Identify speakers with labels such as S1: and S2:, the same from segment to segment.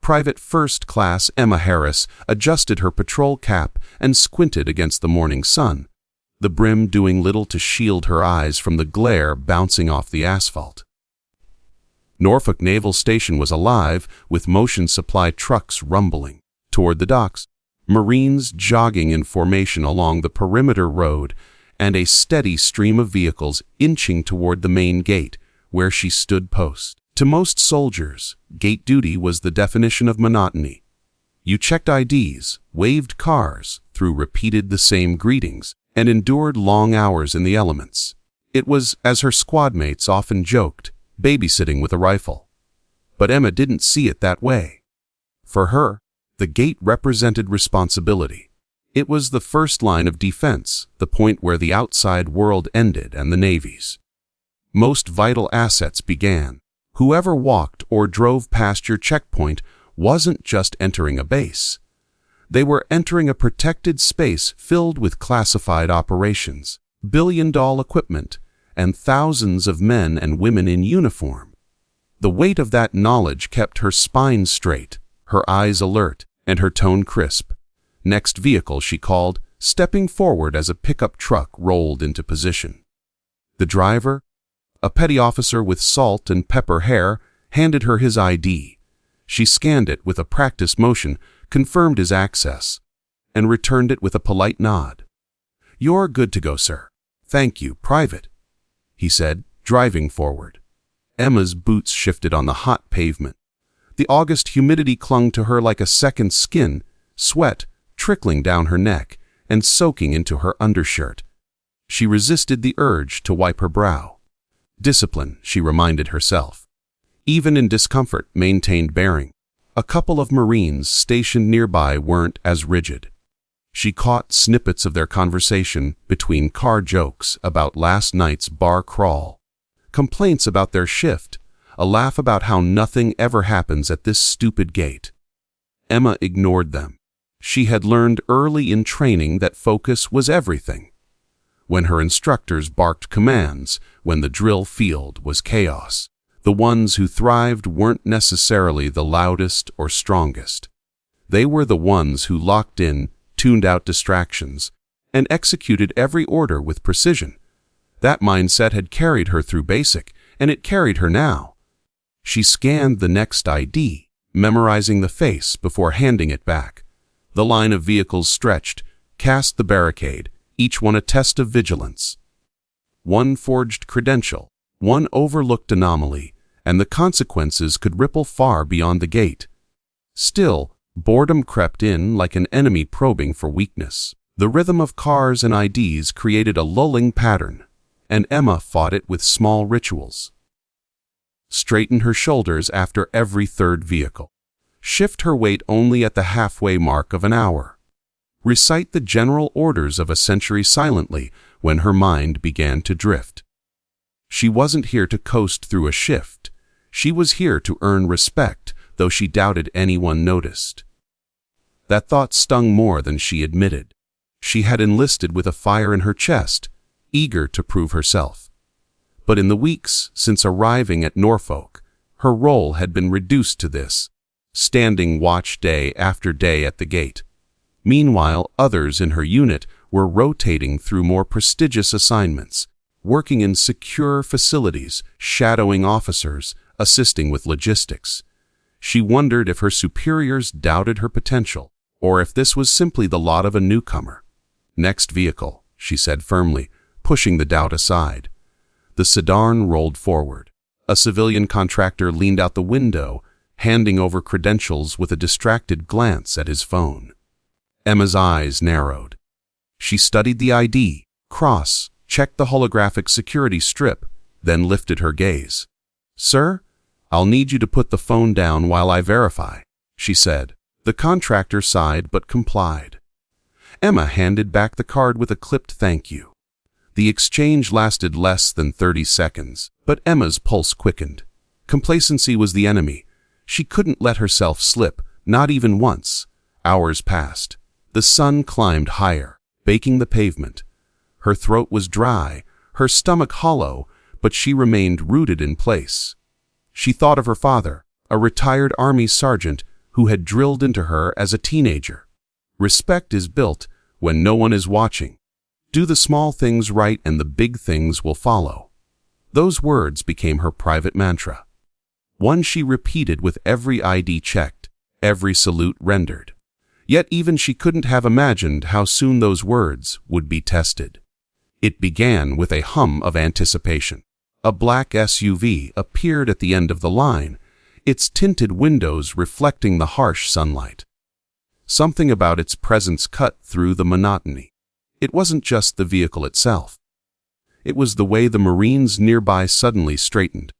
S1: Private First Class Emma Harris adjusted her patrol cap and squinted against the morning sun, the brim doing little to shield her eyes from the glare bouncing off the asphalt. Norfolk Naval Station was alive, with motion supply trucks rumbling. Toward the docks, Marines jogging in formation along the perimeter road, and a steady stream of vehicles inching toward the main gate, where she stood post. To most soldiers, gate duty was the definition of monotony. You checked IDs, waved cars, repeated the same greetings, and endured long hours in the elements. It was, as her squad mates often joked, babysitting with a rifle. But Emma didn't see it that way. For her, the gate represented responsibility. It was the first line of defense, the point where the outside world ended and the Navy's most vital assets began. Whoever walked or drove past your checkpoint wasn't just entering a base. They were entering a protected space filled with classified operations, billion-dollar equipment, and thousands of men and women in uniform. The weight of that knowledge kept her spine straight, her eyes alert, and her tone crisp. Next vehicle, she called, stepping forward as a pickup truck rolled into position. The driver, a petty officer with salt and pepper hair, handed her his ID. She scanned it with a practiced motion, confirmed his access, and returned it with a polite nod. "You're good to go, sir. Thank you, Private," he said, driving forward. Emma's boots shifted on the hot pavement. The August humidity clung to her like a second skin, sweat trickling down her neck and soaking into her undershirt. She resisted the urge to wipe her brow. Discipline, she reminded herself. Even in discomfort, maintained bearing. A couple of Marines stationed nearby weren't as rigid. She caught snippets of their conversation between car jokes about last night's bar crawl, complaints about their shift, a laugh about how nothing ever happens at this stupid gate. Emma ignored them. She had learned early in training that focus was everything. When her instructors barked commands, when the drill field was chaos, the ones who thrived weren't necessarily the loudest or strongest. They were the ones who locked in, tuned out distractions, and executed every order with precision. That mindset had carried her through basic, and it carried her now. She scanned the next ID, memorizing the face before handing it back. The line of vehicles stretched, cast the barricade, each one a test of vigilance. One forged credential, one overlooked anomaly, and the consequences could ripple far beyond the gate. Still, boredom crept in like an enemy probing for weakness. The rhythm of cars and IDs created a lulling pattern, and Emma fought it with small rituals. Straighten her shoulders after every third vehicle. Shift her weight only at the halfway mark of an hour. Recite the general orders of a century silently when her mind began to drift. She wasn't here to coast through a shift. She was here to earn respect, though she doubted anyone noticed. That thought stung more than she admitted. She had enlisted with a fire in her chest, eager to prove herself. But in the weeks since arriving at Norfolk, her role had been reduced to this, standing watch day after day at the gate. Meanwhile, others in her unit were rotating through more prestigious assignments, working in secure facilities, shadowing officers, assisting with logistics. She wondered if her superiors doubted her potential, or if this was simply the lot of a newcomer. "Next vehicle," she said firmly, pushing the doubt aside. The sedan rolled forward. A civilian contractor leaned out the window, handing over credentials with a distracted glance at his phone. Emma's eyes narrowed. She studied the ID, cross, checked the holographic security strip, then lifted her gaze. "Sir, I'll need you to put the phone down while I verify," she said. The contractor sighed but complied. Emma handed back the card with a clipped thank you. The exchange lasted less than 30 seconds, but Emma's pulse quickened. Complacency was the enemy. She couldn't let herself slip, not even once. Hours passed. The sun climbed higher, baking the pavement. Her throat was dry, her stomach hollow, but she remained rooted in place. She thought of her father, a retired army sergeant who had drilled into her as a teenager. Respect is built when no one is watching. Do the small things right and the big things will follow. Those words became her private mantra. One she repeated with every ID checked, every salute rendered. Yet even she couldn't have imagined how soon those words would be tested. It began with a hum of anticipation. A black SUV appeared at the end of the line, its tinted windows reflecting the harsh sunlight. Something about its presence cut through the monotony. It wasn't just the vehicle itself. It was the way the Marines nearby suddenly straightened,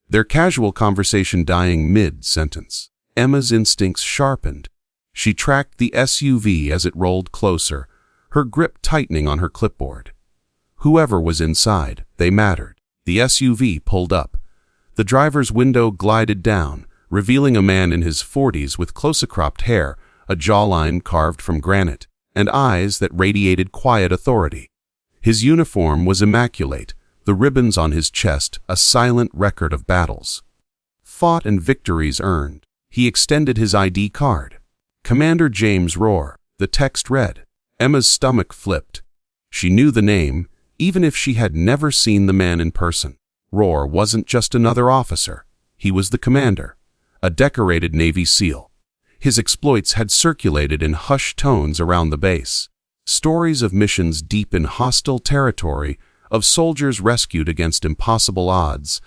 S1: their casual conversation dying mid-sentence. Emma's instincts sharpened. She tracked the SUV as it rolled closer, her grip tightening on her clipboard. Whoever was inside, they mattered. The SUV pulled up. The driver's window glided down, revealing a man in his 40s with close-cropped hair, a jawline carved from granite, and eyes that radiated quiet authority. His uniform was immaculate, the ribbons on his chest a silent record of battles fought and victories earned. He extended his ID card. Commander James Rohr, the text read. Emma's stomach flipped. She knew the name, even if she had never seen the man in person. Rohr wasn't just another officer. He was the commander, a decorated Navy SEAL. His exploits had circulated in hushed tones around the base. Stories of missions deep in hostile territory, of soldiers rescued against impossible odds,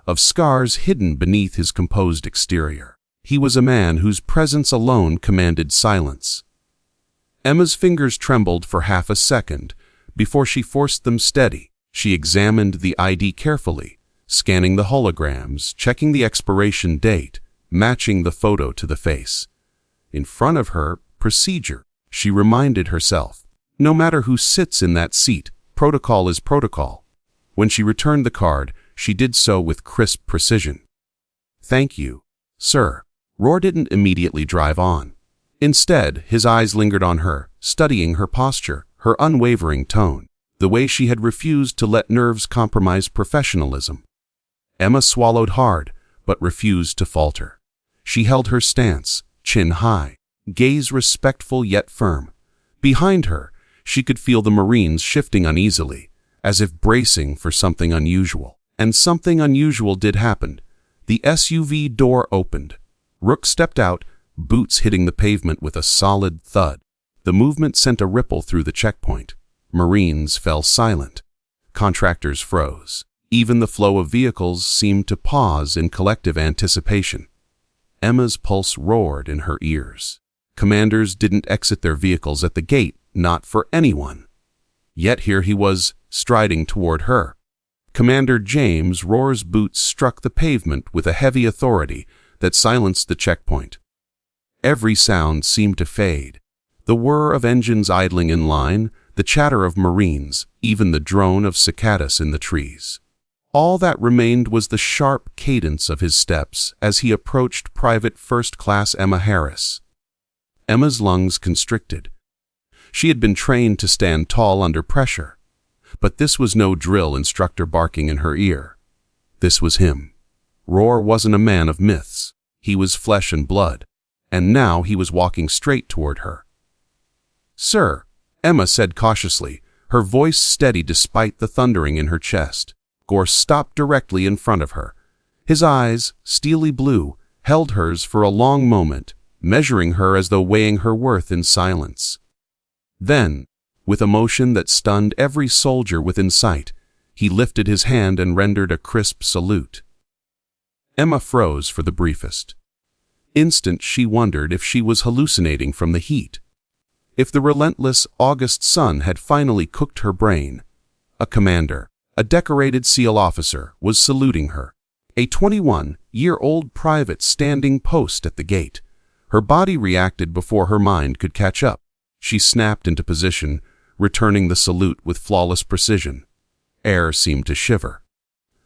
S1: of scars hidden beneath his composed exterior. He was a man whose presence alone commanded silence. Emma's fingers trembled for half a second before she forced them steady. She examined the ID carefully, scanning the holograms, checking the expiration date, matching the photo to the face. In front of her, procedure, she reminded herself. No matter who sits in that seat, protocol is protocol. When she returned the card, she did so with crisp precision. Thank you, sir. Rohr didn't immediately drive on. Instead, his eyes lingered on her, studying her posture, her unwavering tone, the way she had refused to let nerves compromise professionalism. Emma swallowed hard, but refused to falter. She held her stance, chin high, gaze respectful yet firm. Behind her, she could feel the Marines shifting uneasily, as if bracing for something unusual. And something unusual did happen. The SUV door opened. Rook stepped out, boots hitting the pavement with a solid thud. The movement sent a ripple through the checkpoint. Marines fell silent. Contractors froze. Even the flow of vehicles seemed to pause in collective anticipation. Emma's pulse roared in her ears. Commanders didn't exit their vehicles at the gate, not for anyone. Yet here he was, striding toward her. Commander James Rohr's boots struck the pavement with a heavy authority that silenced the checkpoint. Every sound seemed to fade. The whir of engines idling in line, the chatter of Marines, even the drone of cicadas in the trees. All that remained was the sharp cadence of his steps as he approached Private First Class Emma Harris. Emma's lungs constricted. She had been trained to stand tall under pressure. But this was no drill instructor barking in her ear. This was him. Rohr wasn't a man of myths. He was flesh and blood. And now he was walking straight toward her. Sir, Emma said cautiously, her voice steady despite the thundering in her chest. Rohr stopped directly in front of her. His eyes, steely blue, held hers for a long moment, measuring her as though weighing her worth in silence. Then, with a motion that stunned every soldier within sight, he lifted his hand and rendered a crisp salute. Emma froze for the briefest instant. She wondered if she was hallucinating from the heat. If the relentless August sun had finally cooked her brain. A commander, a decorated SEAL officer, was saluting her. A 21-year-old private standing post at the gate. Her body reacted before her mind could catch up. She snapped into position, returning the salute with flawless precision. Air seemed to shiver.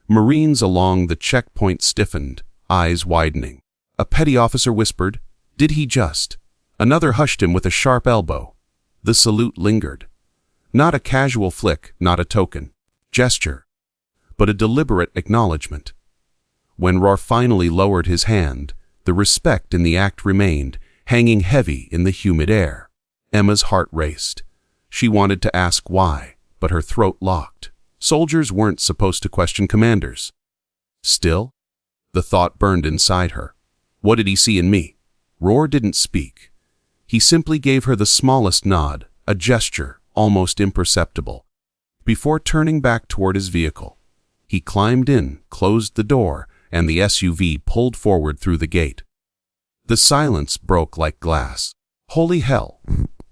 S1: Marines along the checkpoint stiffened, eyes widening. A petty officer whispered, "Did he just?" Another hushed him with a sharp elbow. The salute lingered. Not a casual flick, not a token gesture, but a deliberate acknowledgement. When Rohr finally lowered his hand, The respect in the act remained, hanging heavy in the humid air. Emma's heart raced. She wanted to ask why, but her throat locked. Soldiers weren't supposed to question commanders. Still, the thought burned inside her. What did he see in me? Roar didn't speak. He simply gave her the smallest nod, a gesture, almost imperceptible. Before turning back toward his vehicle, he climbed in, closed the door, and the SUV pulled forward through the gate. The silence broke like glass. Holy hell,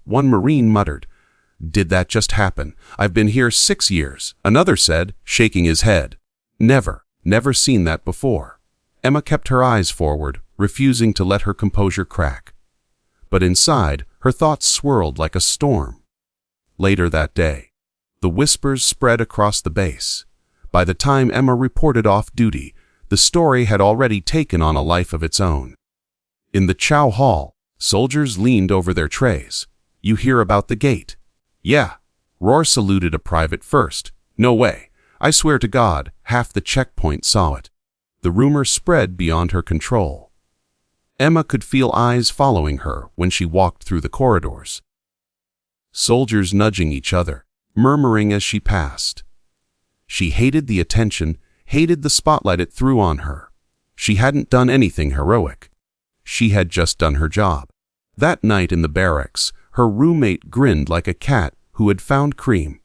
S1: one Marine muttered. Did that just happen? I've been here 6 years, another said, shaking his head. Never seen that before. Emma kept her eyes forward, refusing to let her composure crack. But inside, her thoughts swirled like a storm. Later that day, the whispers spread across the base. By the time Emma reported off duty, the story had already taken on a life of its own. In the chow hall, soldiers leaned over their trays. You hear about the gate? Yeah. Roar saluted a private first. No way. I swear to God, half the checkpoint saw it. The rumor spread beyond her control. Emma could feel eyes following her when she walked through the corridors. Soldiers nudging each other, murmuring as she passed. She hated the attention, hated the spotlight it threw on her. She hadn't done anything heroic. She had just done her job. That night in the barracks, her roommate grinned like a cat who had found cream.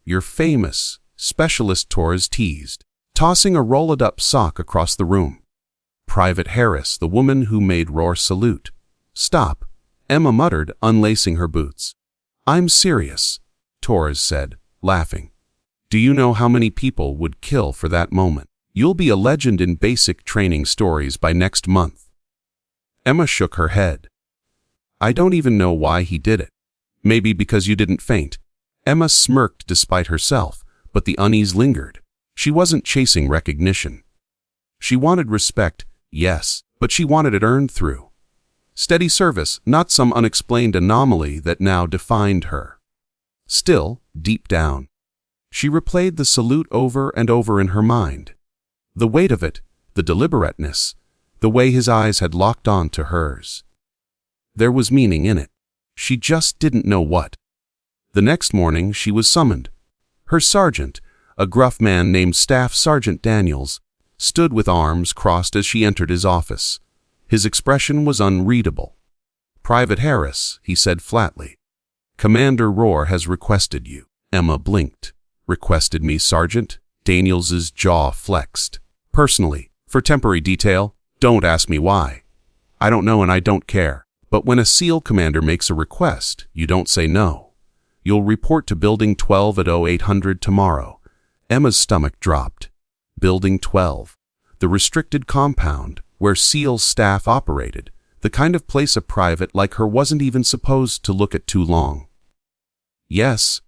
S1: You're famous, Specialist Torres teased, tossing a rolled-up sock across the room. Private Harris, the woman who made Roar salute. Stop, Emma muttered, unlacing her boots. I'm serious, Torres said, laughing. Do you know how many people would kill for that moment? You'll be a legend in basic training stories by next month. Emma shook her head. I don't even know why he did it. Maybe because you didn't faint. Emma smirked despite herself, but the unease lingered. She wasn't chasing recognition. She wanted respect, yes, but she wanted it earned through steady service, not some unexplained anomaly that now defined her. Still, deep down, she replayed the salute over and over in her mind. The weight of it, the deliberateness, the way his eyes had locked on to hers. There was meaning in it. She just didn't know what. The next morning she was summoned. Her sergeant, a gruff man named Staff Sergeant Daniels, stood with arms crossed as she entered his office. His expression was unreadable. Private Harris, he said flatly. Commander Roar has requested you. Emma blinked. Requested me, Sergeant? Daniels's jaw flexed. Personally, for temporary detail, don't ask me why. I don't know and I don't care. But when a SEAL commander makes a request, you don't say no. You'll report to Building 12 at 0800 tomorrow. Emma's stomach dropped. Building 12. The restricted compound where SEAL staff operated. The kind of place a private like her wasn't even supposed to look at too long. Yes,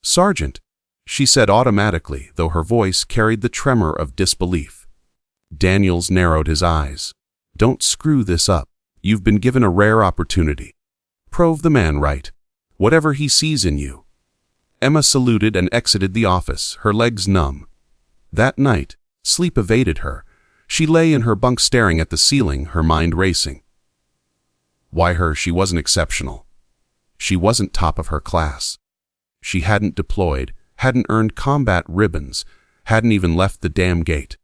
S1: Sergeant, she said automatically, though her voice carried the tremor of disbelief. Daniels narrowed his eyes. Don't screw this up. You've been given a rare opportunity. Prove the man right. Whatever he sees in you. Emma saluted and exited the office, her legs numb. That night, sleep evaded her. She lay in her bunk staring at the ceiling, her mind racing. Why her? She wasn't exceptional. She wasn't top of her class. She hadn't deployed, hadn't earned combat ribbons, hadn't even left the damn gate.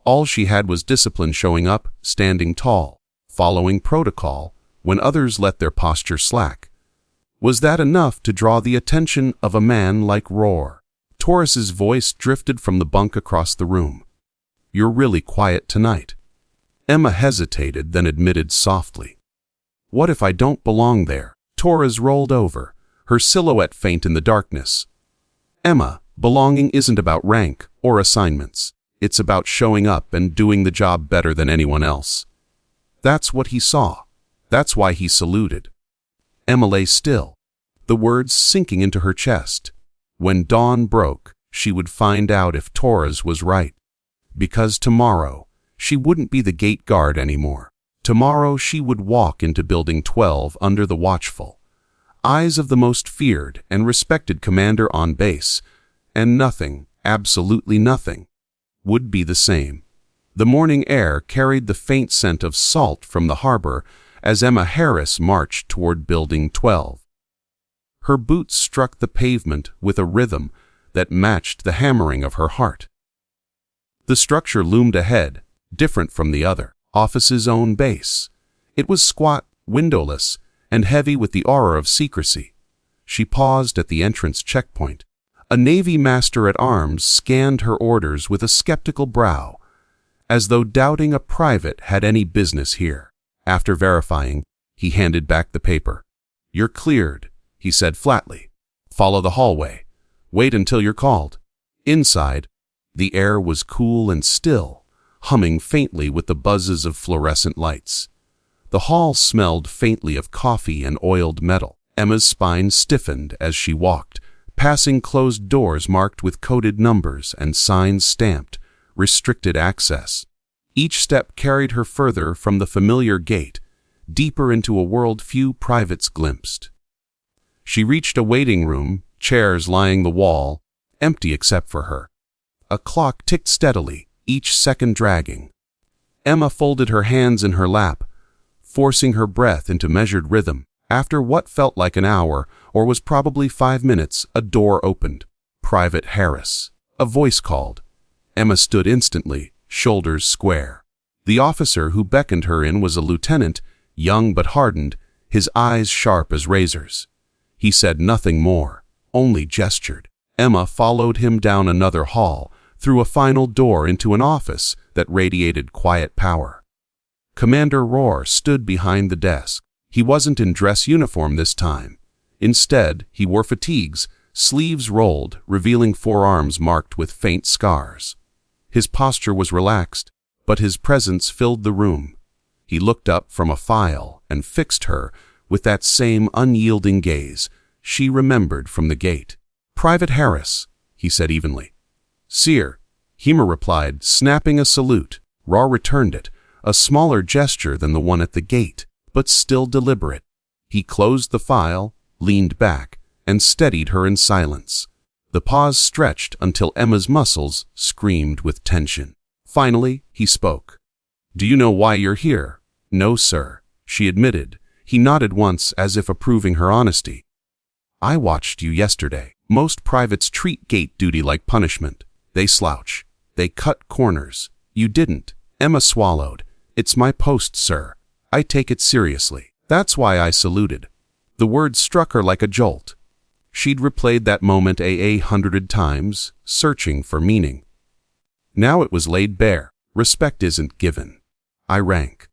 S1: All she had was discipline, showing up, standing tall, following protocol when others let their posture slack. Was that enough to draw the attention of a man like Roar? Torres's voice drifted from the bunk across the room. You're really quiet tonight. Emma hesitated, then admitted softly. What if I don't belong there? Torres rolled over, her silhouette faint in the darkness. Emma, belonging isn't about rank or assignments. It's about showing up and doing the job better than anyone else. That's what he saw. That's why he saluted. Emma lay still, the words sinking into her chest. When dawn broke, she would find out if Torres was right. Because tomorrow, she wouldn't be the gate guard anymore. Tomorrow she would walk into Building 12 under the watchful eyes of the most feared and respected commander on base, and nothing, absolutely nothing, would be the same. The morning air carried the faint scent of salt from the harbor as Emma Harris marched toward Building 12. Her boots struck the pavement with a rhythm that matched the hammering of her heart. The structure loomed ahead, different from the other office's own base. It was squat, windowless, and heavy with the aura of secrecy. She paused at the entrance checkpoint. A Navy master-at-arms scanned her orders with a skeptical brow, as though doubting a private had any business here. After verifying, he handed back the paper. "You're cleared," he said flatly. "Follow the hallway. Wait until you're called." Inside, the air was cool and still, humming faintly with the buzzes of fluorescent lights. The hall smelled faintly of coffee and oiled metal. Emma's spine stiffened as she walked, passing closed doors marked with coded numbers and signs stamped, "Restricted access." Each step carried her further from the familiar gate, deeper into a world few privates glimpsed. She reached a waiting room, chairs lining the wall, empty except for her. A clock ticked steadily, each second dragging. Emma folded her hands in her lap, forcing her breath into measured rhythm. After what felt like an hour, or was probably 5 minutes, a door opened. "Private Harris." A voice called. Emma stood instantly, shoulders square. The officer who beckoned her in was a lieutenant, young but hardened, his eyes sharp as razors. He said nothing more, only gestured. Emma followed him down another hall, through a final door into an office that radiated quiet power. Commander Rohr stood behind the desk. He wasn't in dress uniform this time. Instead, he wore fatigues, sleeves rolled, revealing forearms marked with faint scars. His posture was relaxed, but his presence filled the room. He looked up from a file and fixed her with that same unyielding gaze she remembered from the gate. "Private Harris," he said evenly. "Sir," Hema replied, snapping a salute. Rohr returned it, a smaller gesture than the one at the gate, but still deliberate. He closed the file, leaned back, and steadied her in silence. The pause stretched until Emma's muscles screamed with tension. Finally, he spoke. "Do you know why you're here?" "No, sir," she admitted. He nodded once as if approving her honesty. "I watched you yesterday. Most privates treat gate duty like punishment. They slouch. They cut corners. You didn't." Emma swallowed. "It's my post, sir. I take it seriously. That's why I saluted." The word struck her like a jolt. She'd replayed that moment 100 times, searching for meaning. Now it was laid bare. Respect isn't given. I rank.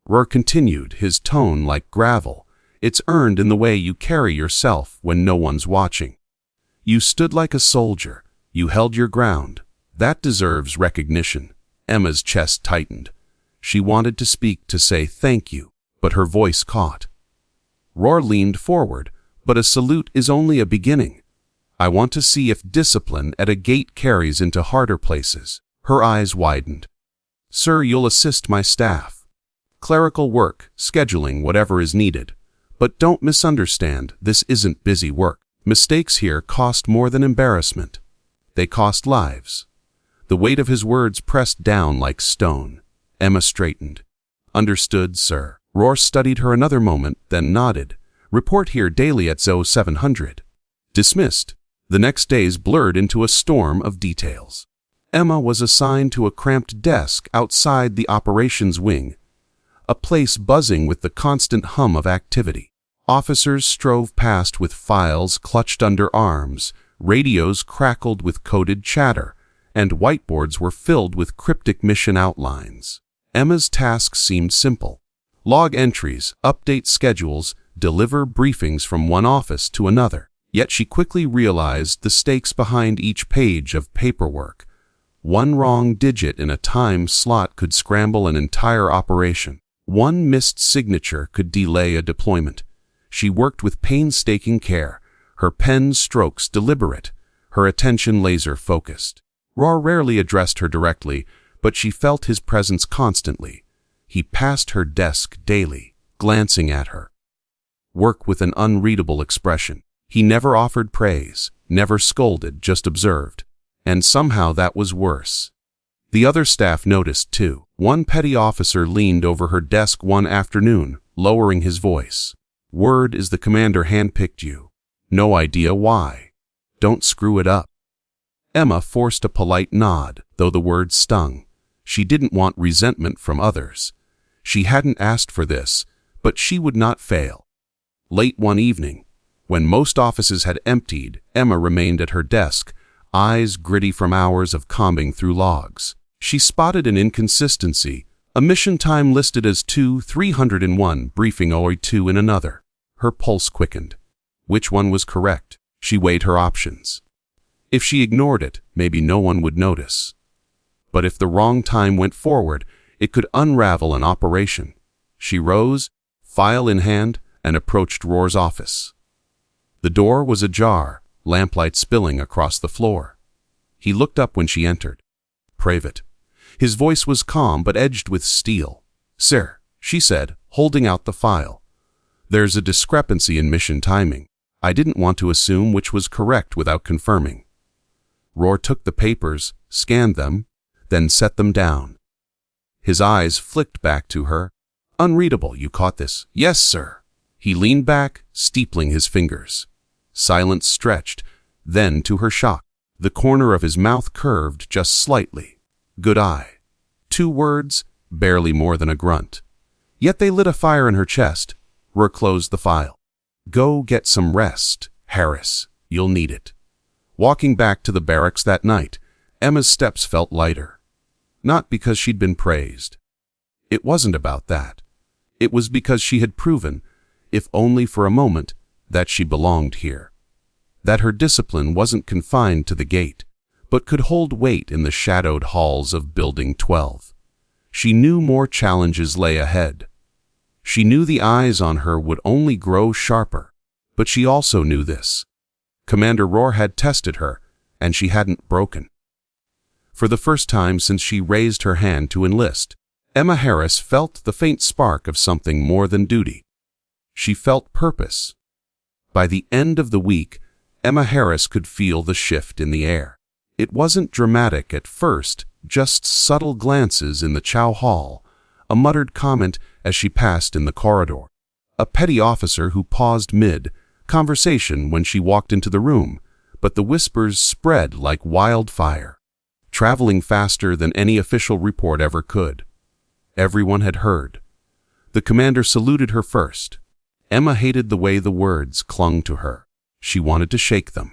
S1: Rohr continued, his tone like gravel. It's earned in the way you carry yourself when no one's watching. You stood like a soldier. You held your ground. That deserves recognition. Emma's chest tightened. She wanted to speak, to say thank you, but her voice caught. Rohr leaned forward, but a salute is only a beginning. I want to see if discipline at a gate carries into harder places. Her eyes widened. "Sir, you'll assist my staff. Clerical work, scheduling, whatever is needed. But don't misunderstand, this isn't busy work. Mistakes here cost more than embarrassment. They cost lives." The weight of his words pressed down like stone. Emma straightened. "Understood, sir." Rohr studied her another moment, then nodded. "Report here daily at ZO 700. Dismissed. The next days blurred into a storm of details. Emma was assigned to a cramped desk outside the operations wing, a place buzzing with the constant hum of activity. Officers strove past with files clutched under arms, radios crackled with coded chatter, and whiteboards were filled with cryptic mission outlines. Emma's tasks seemed simple. Log entries, update schedules, deliver briefings from one office to another. Yet she quickly realized the stakes behind each page of paperwork. One wrong digit in a time slot could scramble an entire operation. One missed signature could delay a deployment. She worked with painstaking care, her pen strokes deliberate, her attention laser-focused. Rohr rarely addressed her directly, but she felt his presence constantly. He passed her desk daily, glancing at her. Work with an unreadable expression. He never offered praise, never scolded, just observed. And somehow that was worse. The other staff noticed, too. One petty officer leaned over her desk one afternoon, lowering his voice. "Word is the commander handpicked you. No idea why. Don't screw it up." Emma forced a polite nod, though the words stung. She didn't want resentment from others. She hadn't asked for this, but she would not fail. Late one evening, when most offices had emptied, Emma remained at her desk, eyes gritty from hours of combing through logs. She spotted an inconsistency, a mission time listed as 2:300 in one, briefing 02 in another. Her pulse quickened. Which one was correct? She weighed her options. If she ignored it, maybe no one would notice. But if the wrong time went forward, it could unravel an operation. She rose, file in hand, and approached Rohr's office. The door was ajar, lamplight spilling across the floor. He looked up when she entered. "Private." His voice was calm but edged with steel. "Sir," she said, holding out the file. "There's a discrepancy in mission timing. I didn't want to assume which was correct without confirming." Rohr took the papers, scanned them, then set them down. His eyes flicked back to her. "Unreadable, you caught this?" "Yes, sir." He leaned back, steepling his fingers. Silence stretched, then, to her shock, the corner of his mouth curved just slightly. "Good eye." 2 words, barely more than a grunt. Yet they lit a fire in her chest. Rohr closed the file. "Go get some rest, Harris. You'll need it." Walking back to the barracks that night, Emma's steps felt lighter. Not because she'd been praised. It wasn't about that. It was because she had proven, if only for a moment, that she belonged here. That her discipline wasn't confined to the gate, but could hold weight in the shadowed halls of Building 12. She knew more challenges lay ahead. She knew the eyes on her would only grow sharper, but she also knew this. Commander Rohr had tested her, and she hadn't broken. For the first time since she raised her hand to enlist, Emma Harris felt the faint spark of something more than duty. She felt purpose. By the end of the week, Emma Harris could feel the shift in the air. It wasn't dramatic at first, just subtle glances in the chow hall, a muttered comment as she passed in the corridor, a petty officer who paused mid-conversation when she walked into the room, but the whispers spread like wildfire, traveling faster than any official report ever could. Everyone had heard. The commander saluted her first. Emma hated the way the words clung to her. She wanted to shake them.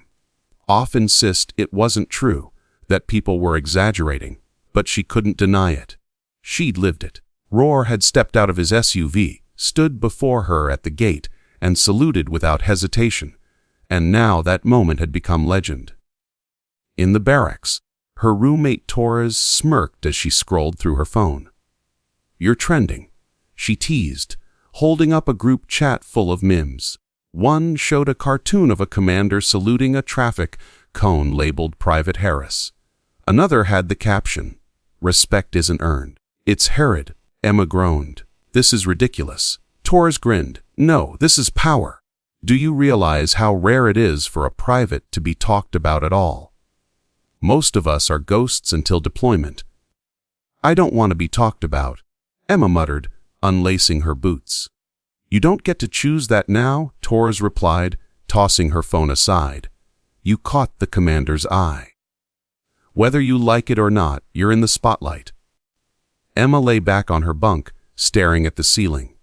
S1: Insist it wasn't true, that people were exaggerating, but she couldn't deny it. She'd lived it. Rohr had stepped out of his SUV, stood before her at the gate, and saluted without hesitation, and now that moment had become legend. In the barracks, her roommate Torres smirked as she scrolled through her phone. "You're trending," she teased, holding up a group chat full of memes. One showed a cartoon of a commander saluting a traffic cone labeled Private Harris. Another had the caption, "Respect isn't earned. It's Herod." Emma groaned. "This is ridiculous." Torres grinned. "No, this is power. Do you realize how rare it is for a private to be talked about at all? Most of us are ghosts until deployment." "I don't want to be talked about," Emma muttered, unlacing her boots. "You don't get to choose that now," Torres replied, tossing her phone aside. "You caught the commander's eye. Whether you like it or not, you're in the spotlight." Emma lay back on her bunk, staring at the ceiling.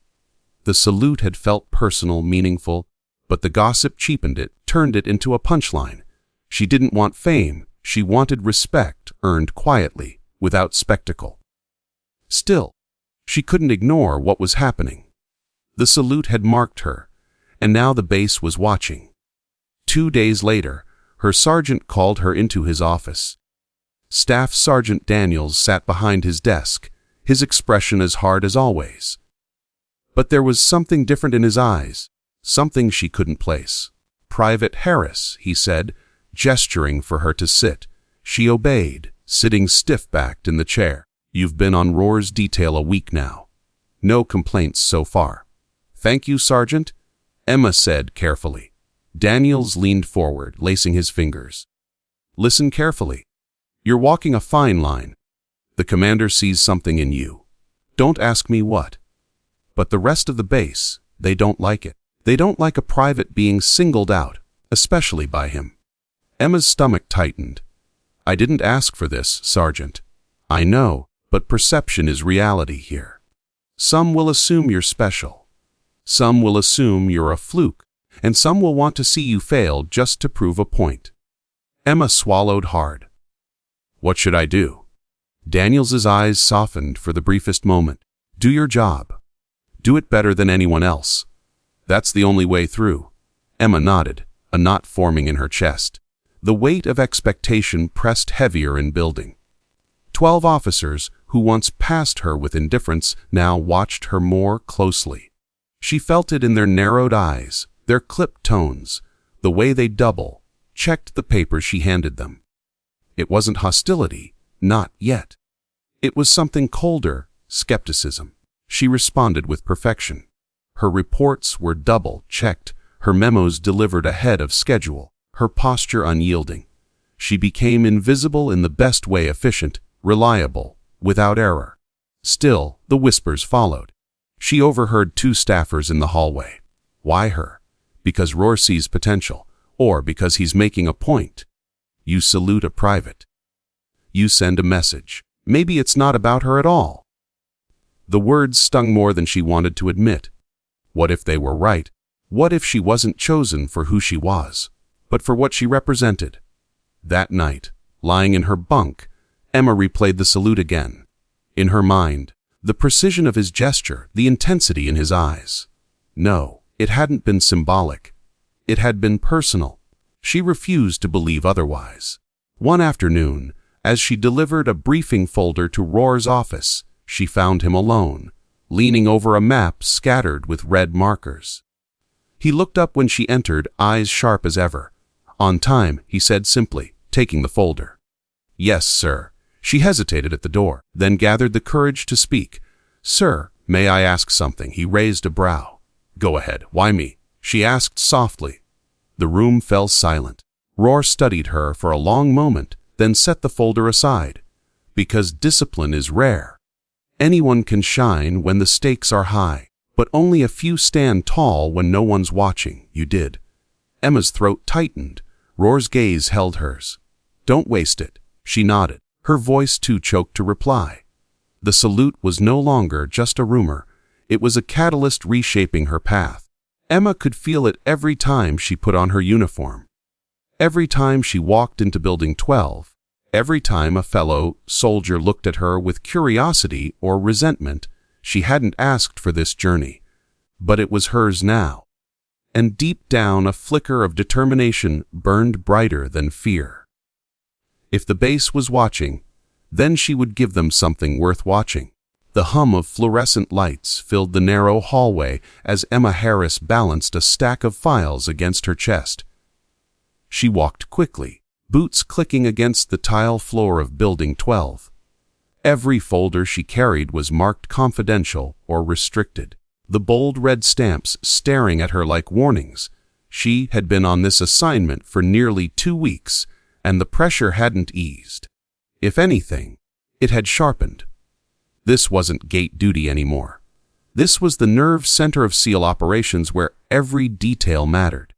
S1: The salute had felt personal, meaningful, but the gossip cheapened it, turned it into a punchline. She didn't want fame, she wanted respect, earned quietly, without spectacle. Still, she couldn't ignore what was happening. The salute had marked her, and now the base was watching. 2 days later, her sergeant called her into his office. Staff Sergeant Daniels sat behind his desk, his expression as hard as always. But there was something different in his eyes, something she couldn't place. "Private Harris," he said, gesturing for her to sit. She obeyed, sitting stiff-backed in the chair. "You've been on Rohr's detail a week now. No complaints so far." "Thank you, Sergeant," Emma said carefully. Daniels leaned forward, lacing his fingers. "Listen carefully. You're walking a fine line. The commander sees something in you. Don't ask me what. But the rest of the base, they don't like it. They don't like a private being singled out, especially by him. Emma's stomach tightened. I didn't ask for this, Sergeant. I know, but perception is reality here. Some will assume you're special. Some will assume you're a fluke, and some will want to see you fail just to prove a point. Emma swallowed hard. What should I do? Daniels's eyes softened for the briefest moment. Do your job. Do it better than anyone else. That's the only way through. Emma nodded, a knot forming in her chest. The weight of expectation pressed heavier in building. 12 officers, who once passed her with indifference, now watched her more closely. She felt it in their narrowed eyes, their clipped tones, the way they checked the papers she handed them. It wasn't hostility, not yet. It was something colder, skepticism. She responded with perfection. Her reports were double-checked, her memos delivered ahead of schedule, her posture unyielding. She became invisible in the best way, efficient, reliable, without error. Still, the whispers followed. She overheard 2 staffers in the hallway. Why her? Because Rohr sees potential, or because he's making a point. You salute a private. You send a message. Maybe it's not about her at all. The words stung more than she wanted to admit. What if they were right? What if she wasn't chosen for who she was, but for what she represented? That night, lying in her bunk, Emma replayed the salute again. In her mind, the precision of his gesture, the intensity in his eyes. No, it hadn't been symbolic. It had been personal. She refused to believe otherwise. One afternoon, as she delivered a briefing folder to Rohr's office, she found him alone, leaning over a map scattered with red markers. He looked up when she entered, eyes sharp as ever. On time, he said simply, taking the folder. Yes, sir. She hesitated at the door, then gathered the courage to speak. Sir, may I ask something? He raised a brow. Go ahead. Why me? She asked softly. The room fell silent. Rohr studied her for a long moment, then set the folder aside. Because discipline is rare. Anyone can shine when the stakes are high, but only a few stand tall when no one's watching. You did. Emma's throat tightened. Rohr's gaze held hers. Don't waste it. She nodded, her voice too choked to reply. The salute was no longer just a rumor. It was a catalyst reshaping her path. Emma could feel it every time she put on her uniform. Every time she walked into Building 12, every time a fellow soldier looked at her with curiosity or resentment. She hadn't asked for this journey, but it was hers now. And deep down, a flicker of determination burned brighter than fear. If the base was watching, then she would give them something worth watching. The hum of fluorescent lights filled the narrow hallway as Emma Harris balanced a stack of files against her chest. She walked quickly, boots clicking against the tile floor of Building 12. Every folder she carried was marked confidential or restricted, the bold red stamps staring at her like warnings. She had been on this assignment for nearly 2 weeks, and the pressure hadn't eased. If anything, it had sharpened. This wasn't gate duty anymore. This was the nerve center of SEAL operations where every detail mattered.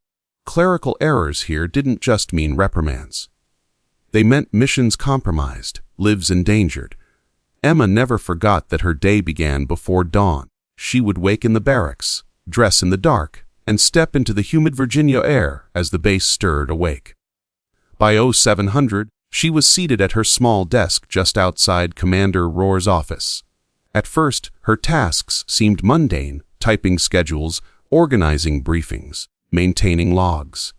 S1: Clerical errors here didn't just mean reprimands. They meant missions compromised, lives endangered. Emma never forgot that her day began before dawn. She would wake in the barracks, dress in the dark, and step into the humid Virginia air as the base stirred awake. By 0700, she was seated at her small desk just outside Commander Rohr's office. At first, her tasks seemed mundane, typing schedules, organizing briefings, maintaining logs.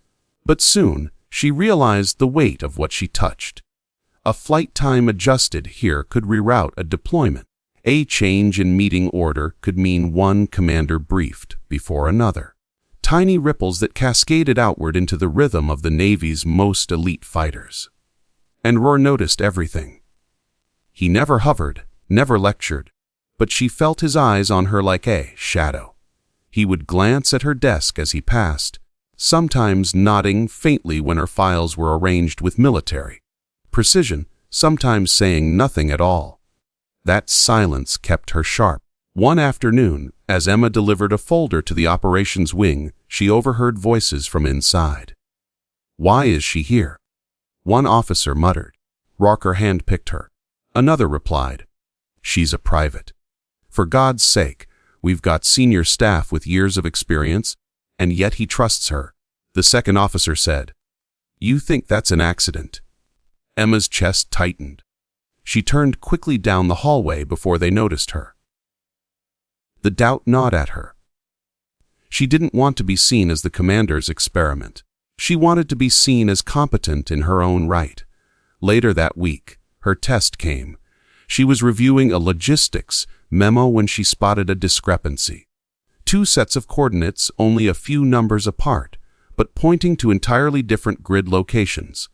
S1: But soon, she realized the weight of what she touched. A flight time adjusted here could reroute a deployment. A change in meeting order could mean one commander briefed before another. Tiny ripples that cascaded outward into the rhythm of the Navy's most elite fighters. And Rohr noticed everything. He never hovered, never lectured, but she felt his eyes on her like a shadow. He would glance at her desk as he passed, sometimes nodding faintly when her files were arranged with military precision, sometimes saying nothing at all, That silence kept her sharp. One afternoon, as Emma delivered a folder to the operations wing, she overheard voices from inside. "Why is she here?" One officer muttered. "Rocker handpicked her." Another replied, "She's a private. For God's sake, we've got senior staff with years of experience, and yet he trusts her." The second officer said, "You think that's an accident?" Emma's chest tightened. She turned quickly down the hallway before they noticed her. The doubt gnawed at her. She didn't want to be seen as the commander's experiment. She wanted to be seen as competent in her own right. Later that week, her test came. She was reviewing a logistics memo when she spotted a discrepancy. Two sets of coordinates only a few numbers apart, but pointing to entirely different grid locations.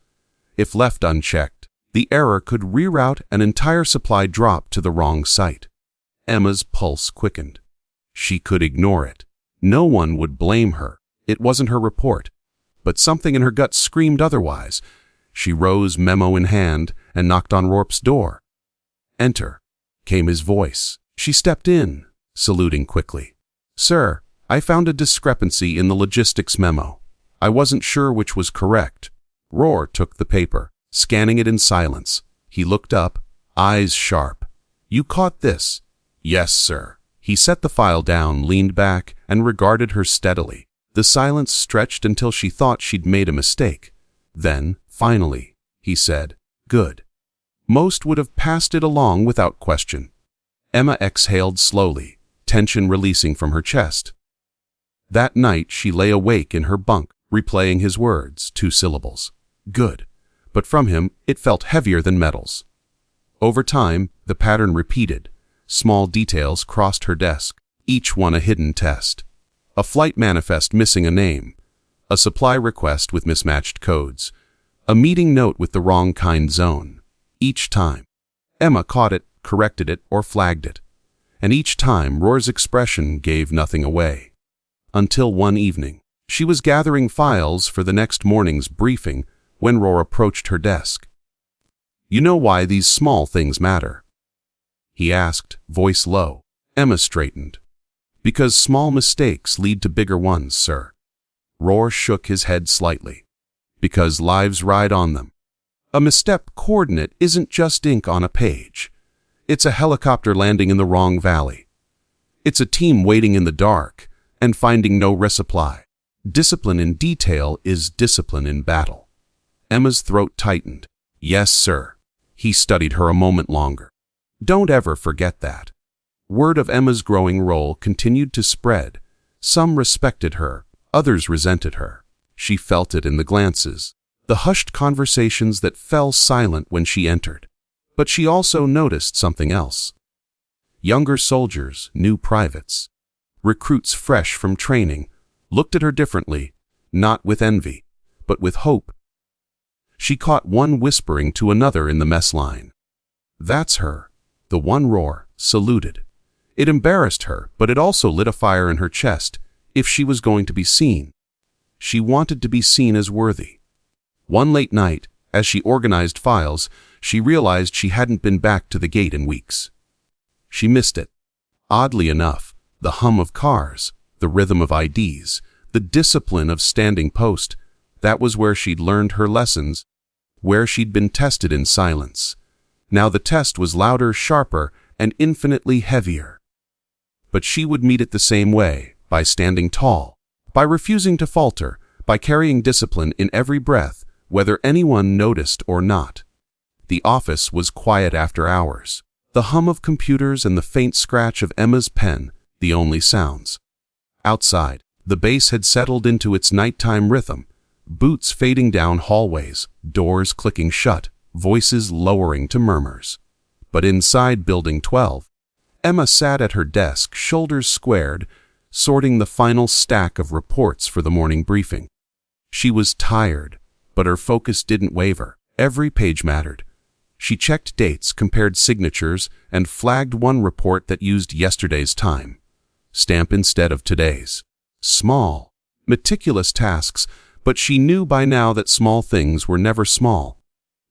S1: If left unchecked, the error could reroute an entire supply drop to the wrong site. Emma's pulse quickened. She could ignore it. No one would blame her. It wasn't her report. But something in her gut screamed otherwise. She rose, memo in hand, and knocked on Roarp's door. "Enter," came his voice. She stepped in, saluting quickly. "Sir, I found a discrepancy in the logistics memo. I wasn't sure which was correct." Roar took the paper, scanning it in silence. He looked up, eyes sharp. "You caught this?" "Yes, sir." He set the file down, leaned back, and regarded her steadily. The silence stretched until she thought she'd made a mistake. Then, finally, he said, "Good." Most would have passed it along without question. Emma exhaled slowly, tension releasing from her chest. That night she lay awake in her bunk, replaying his words, 2 syllables. Good. But from him it felt heavier than metals. Over time, the pattern repeated. Small details crossed her desk, each one a hidden test. A flight manifest missing a name, a supply request with mismatched codes, a meeting note with the wrong kind zone. Each time, Emma caught it, corrected it, or flagged it. And each time, Roar's expression gave nothing away. Until one evening, she was gathering files for the next morning's briefing when Roar approached her desk. "You know why these small things matter?" he asked, voice low. Emma straightened. "Because small mistakes lead to bigger ones, sir." Roar shook his head slightly. "Because lives ride on them. A misstep coordinate isn't just ink on a page. It's a helicopter landing in the wrong valley. It's a team waiting in the dark and finding no resupply. Discipline in detail is discipline in battle." Emma's throat tightened. "Yes, sir." He studied her a moment longer. "Don't ever forget that." Word of Emma's growing role continued to spread. Some respected her, others resented her. She felt it in the glances, the hushed conversations that fell silent when she entered. But she also noticed something else. Younger soldiers, new privates, recruits fresh from training, looked at her differently, not with envy, but with hope. She caught one whispering to another in the mess line. "That's her." The one Roar saluted. It embarrassed her, but it also lit a fire in her chest. If she was going to be seen, she wanted to be seen as worthy. One late night, as she organized files, she realized she hadn't been back to the gate in weeks. She missed it. Oddly enough, the hum of cars, the rhythm of IDs, the discipline of standing post, that was where she'd learned her lessons, where she'd been tested in silence. Now the test was louder, sharper, and infinitely heavier. But she would meet it the same way, by standing tall, by refusing to falter, by carrying discipline in every breath, whether anyone noticed or not. The office was quiet after hours. The hum of computers and the faint scratch of Emma's pen, the only sounds. Outside, the base had settled into its nighttime rhythm, boots fading down hallways, doors clicking shut, voices lowering to murmurs. But inside Building 12, Emma sat at her desk, shoulders squared, sorting the final stack of reports for the morning briefing. She was tired, but her focus didn't waver. Every page mattered. She checked dates, compared signatures, and flagged one report that used yesterday's time. Stamp instead of today's. Small, meticulous tasks, but she knew by now that small things were never small.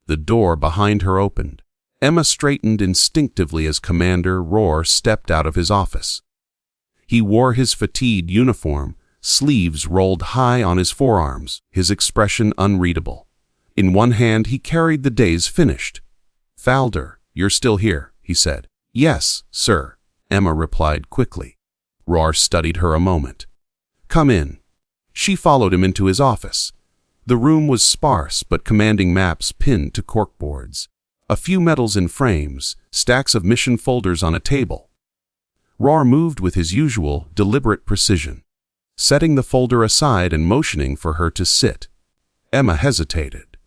S1: The door behind her opened. Emma straightened instinctively as Commander Roar stepped out of his office. He wore his fatigued uniform, sleeves rolled high on his forearms, his expression unreadable. In one hand he carried the day's finished. "Falder, you're still here," he said. "Yes, sir," Emma replied quickly. Roar studied her a moment. "Come in." She followed him into his office. The room was sparse but commanding, maps pinned to corkboards, a few medals in frames, stacks of mission folders on a table. Roar moved with his usual, deliberate precision, setting the folder aside and motioning for her to sit. Emma hesitated.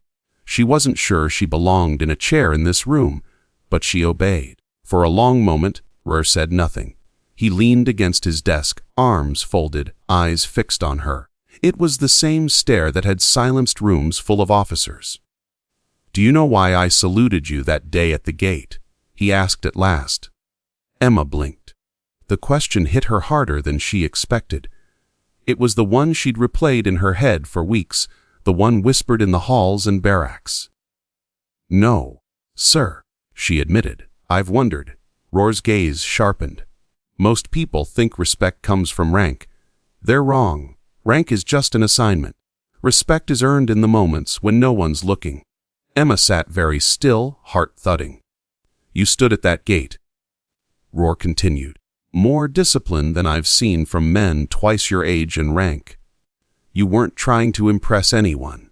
S1: She wasn't sure she belonged in a chair in this room, but she obeyed. For a long moment, Roar said nothing. He leaned against his desk, arms folded, eyes fixed on her. It was the same stare that had silenced rooms full of officers. "Do you know why I saluted you that day at the gate?" he asked at last. Emma blinked. The question hit her harder than she expected. It was the one she'd replayed in her head for weeks, the one whispered in the halls and barracks. "No, sir," she admitted. "I've wondered." Roar's gaze sharpened. "Most people think respect comes from rank. They're wrong. Rank is just an assignment. Respect is earned in the moments when no one's looking." Emma sat very still, heart thudding. "You stood at that gate," Roar continued. "More discipline than I've seen from men twice your age and rank. You weren't trying to impress anyone.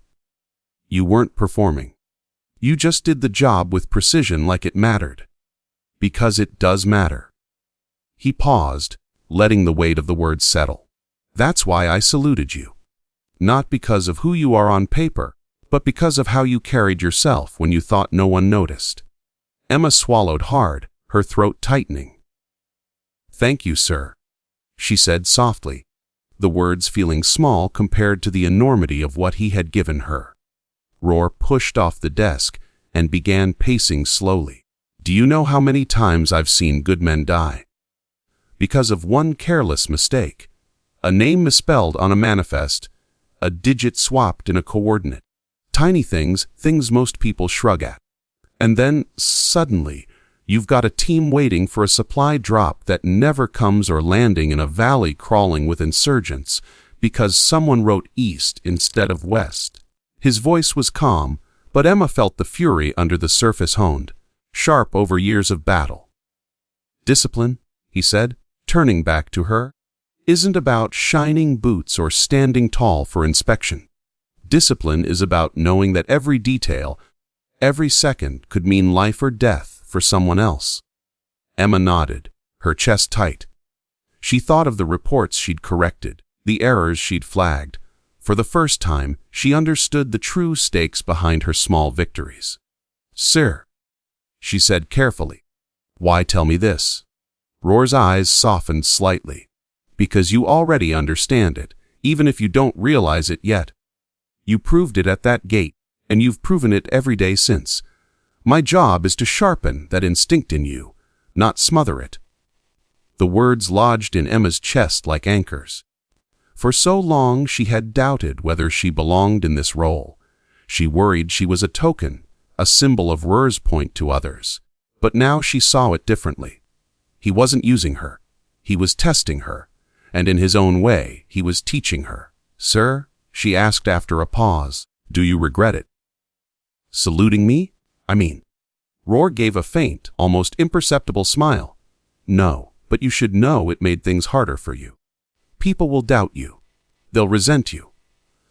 S1: You weren't performing. You just did the job with precision like it mattered. Because it does matter." He paused, letting the weight of the words settle. "That's why I saluted you. Not because of who you are on paper, but because of how you carried yourself when you thought no one noticed." Emma swallowed hard, her throat tightening. "Thank you, sir," she said softly, the words feeling small compared to the enormity of what he had given her. Roar pushed off the desk and began pacing slowly. "Do you know how many times I've seen good men die? Because of one careless mistake. A name misspelled on a manifest, a digit swapped in a coordinate. Tiny things, things most people shrug at. And then, suddenly, you've got a team waiting for a supply drop that never comes, or landing in a valley crawling with insurgents because someone wrote east instead of west." His voice was calm, but Emma felt the fury under the surface honed, sharp over years of battle. "Discipline," he said, turning back to her, "isn't about shining boots or standing tall for inspection. Discipline is about knowing that every detail, every second could mean life or death for someone else." Emma nodded, her chest tight. She thought of the reports she'd corrected, the errors she'd flagged. For the first time, she understood the true stakes behind her small victories. "Sir," she said carefully, "why tell me this?" Roar's eyes softened slightly. "Because you already understand it, even if you don't realize it yet. You proved it at that gate, and you've proven it every day since. My job is to sharpen that instinct in you, not smother it." The words lodged in Emma's chest like anchors. For so long she had doubted whether she belonged in this role. She worried she was a token, a symbol of Roar's point to others. But now she saw it differently. He wasn't using her. He was testing her. And in his own way, he was teaching her. "Sir," she asked after a pause, "do you regret it?" "Saluting me? I mean." Roar gave a faint, almost imperceptible smile. "No, but you should know it made things harder for you. People will doubt you. They'll resent you.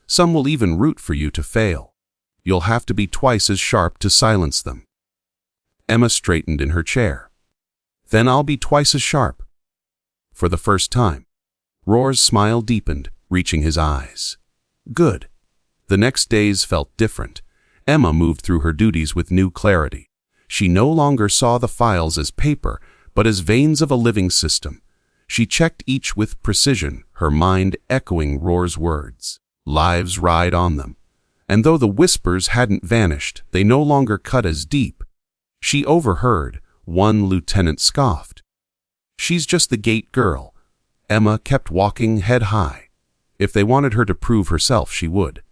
S1: Some will even root for you to fail. You'll have to be twice as sharp to silence them." Emma straightened in her chair. "Then I'll be twice as sharp." For the first time, Roar's smile deepened, reaching his eyes. "Good." The next days felt different. Emma moved through her duties with new clarity. She no longer saw the files as paper, but as veins of a living system. She checked each with precision, her mind echoing Roar's words. Lives ride on them. And though the whispers hadn't vanished, they no longer cut as deep. She overheard. One lieutenant scoffed. "She's just the gate girl." Emma kept walking head high. If they wanted her to prove herself, she would.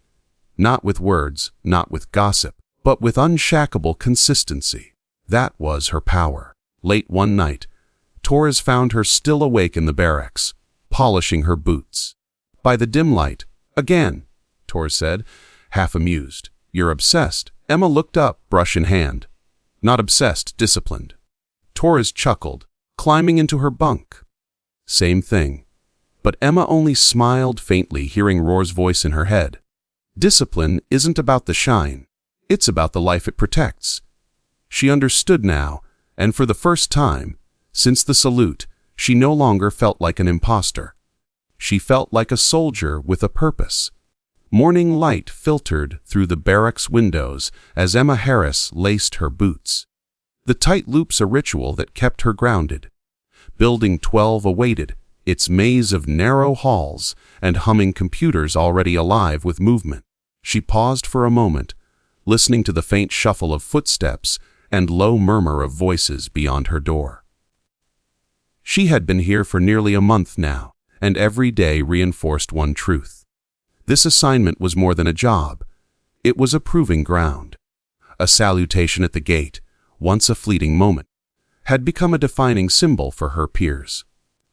S1: Not with words, not with gossip, but with unshackable consistency. That was her power. Late one night, Torres found her still awake in the barracks, polishing her boots. By the dim light, again, Torres said, half amused. You're obsessed. Emma looked up, brush in hand. Not obsessed, disciplined. Torres chuckled, climbing into her bunk. Same thing. But Emma only smiled faintly, hearing Roar's voice in her head. Discipline isn't about the shine. It's about the life it protects. She understood now, and for the first time, since the salute, she no longer felt like an imposter. She felt like a soldier with a purpose. Morning light filtered through the barracks windows as Emma Harris laced her boots. The tight loops a ritual that kept her grounded. Building 12 awaited, its maze of narrow halls and humming computers already alive with movement. She paused for a moment, listening to the faint shuffle of footsteps and low murmur of voices beyond her door. She had been here for nearly a month now, and every day reinforced one truth. This assignment was more than a job. It was a proving ground. A salutation at the gate, once a fleeting moment, had become a defining symbol for her peers.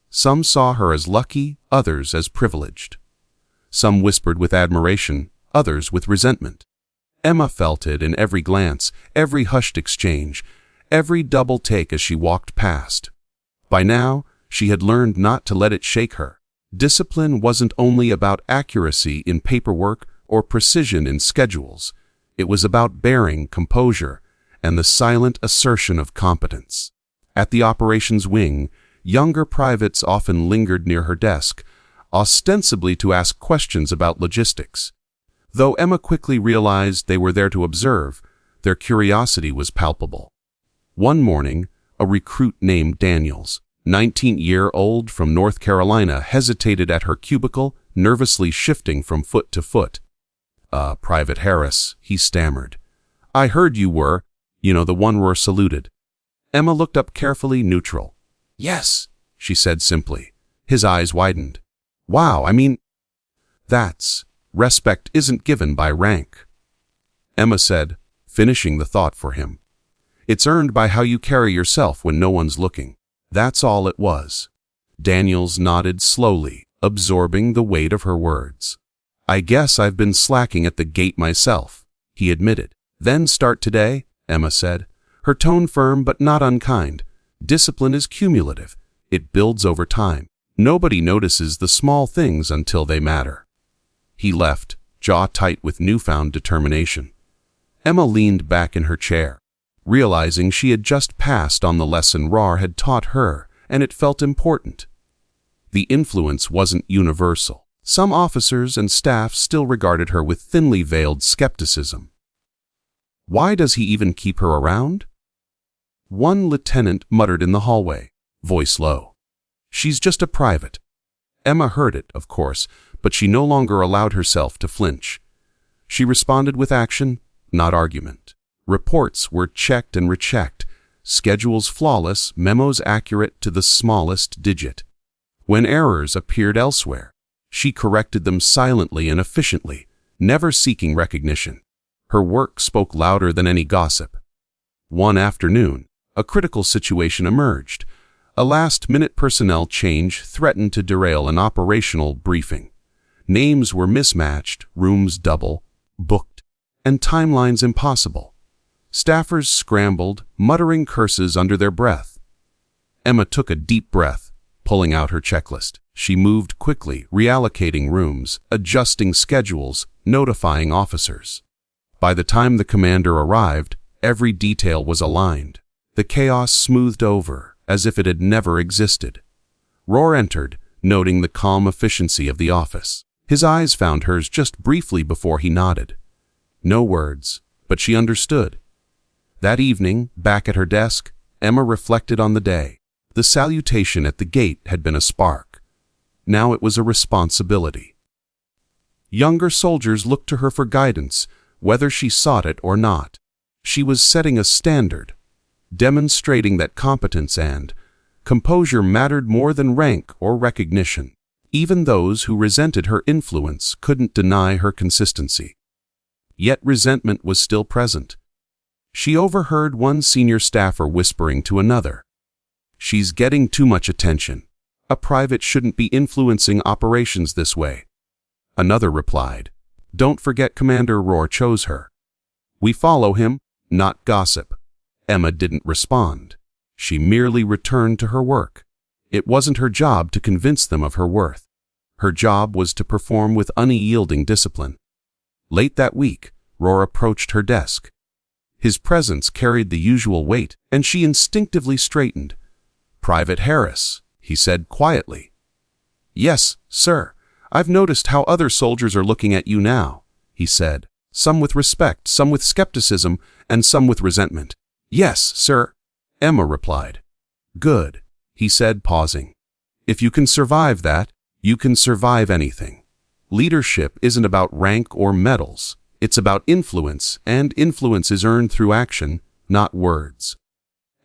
S1: Some saw her as lucky, others as privileged. Some whispered with admiration, others with resentment. Emma felt it in every glance, every hushed exchange, every double take as she walked past. By now, she had learned not to let it shake her. Discipline wasn't only about accuracy in paperwork or precision in schedules. It was about bearing, composure, and the silent assertion of competence. At the operations wing, younger privates often lingered near her desk, ostensibly to ask questions about logistics. Though Emma quickly realized they were there to observe, their curiosity was palpable. One morning, a recruit named Daniels, 19-year-old from North Carolina, hesitated at her cubicle, nervously shifting from foot to foot. Private Harris," he stammered. "I heard you were, the one Roar saluted." Emma looked up carefully, neutral. "Yes," she said simply. His eyes widened. "Wow, that's, respect isn't given by rank," Emma said, finishing the thought for him. "It's earned by how you carry yourself when no one's looking." That's all it was. Daniels nodded slowly, absorbing the weight of her words. "I guess I've been slacking at the gate myself," he admitted. "Then start today," Emma said, her tone firm but not unkind. "Discipline is cumulative. It builds over time. Nobody notices the small things until they matter." He left, jaw tight with newfound determination. Emma leaned back in her chair, realizing she had just passed on the lesson Roar had taught her, and it felt important. The influence wasn't universal. Some officers and staff still regarded her with thinly veiled skepticism. Why does he even keep her around? One lieutenant muttered in the hallway, voice low. "She's just a private." Emma heard it, of course, but she no longer allowed herself to flinch. She responded with action, not argument. Reports were checked and rechecked, schedules flawless, memos accurate to the smallest digit. When errors appeared elsewhere, she corrected them silently and efficiently, never seeking recognition. Her work spoke louder than any gossip. One afternoon, a critical situation emerged. A last-minute personnel change threatened to derail an operational briefing. Names were mismatched, rooms double, booked, and timelines impossible. Staffers scrambled, muttering curses under their breath. Emma took a deep breath, pulling out her checklist. She moved quickly, reallocating rooms, adjusting schedules, notifying officers. By the time the commander arrived, every detail was aligned. The chaos smoothed over, as if it had never existed. Roar entered, noting the calm efficiency of the office. His eyes found hers just briefly before he nodded. No words, but she understood. That evening, back at her desk, Emma reflected on the day. The salutation at the gate had been a spark. Now it was a responsibility. Younger soldiers looked to her for guidance, whether she sought it or not. She was setting a standard, demonstrating that competence and composure mattered more than rank or recognition. Even those who resented her influence couldn't deny her consistency. Yet resentment was still present. She overheard one senior staffer whispering to another, "She's getting too much attention. A private shouldn't be influencing operations this way." Another replied, "Don't forget Commander Rohr chose her. We follow him, not gossip." Emma didn't respond. She merely returned to her work. It wasn't her job to convince them of her worth. Her job was to perform with unyielding discipline. Late that week, Rohr approached her desk. His presence carried the usual weight, and she instinctively straightened. "Private Harris," he said quietly. "Yes, sir. I've noticed how other soldiers are looking at you now," he said, some with respect, some with skepticism, and some with resentment. "Yes, sir," Emma replied. "Good," he said, pausing. "If you can survive that, you can survive anything. Leadership isn't about rank or medals. It's about influence, and influence is earned through action, not words."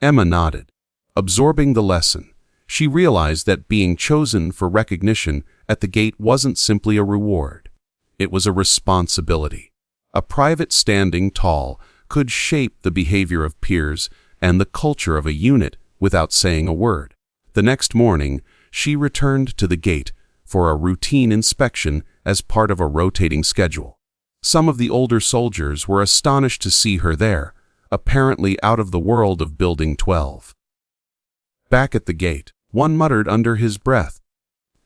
S1: Emma nodded. Absorbing the lesson, she realized that being chosen for recognition at the gate wasn't simply a reward. It was a responsibility. A private standing tall could shape the behavior of peers and the culture of a unit without saying a word. The next morning, she returned to the gate for a routine inspection as part of a rotating schedule. Some of the older soldiers were astonished to see her there, apparently out of the world of Building 12. Back at the gate, one muttered under his breath.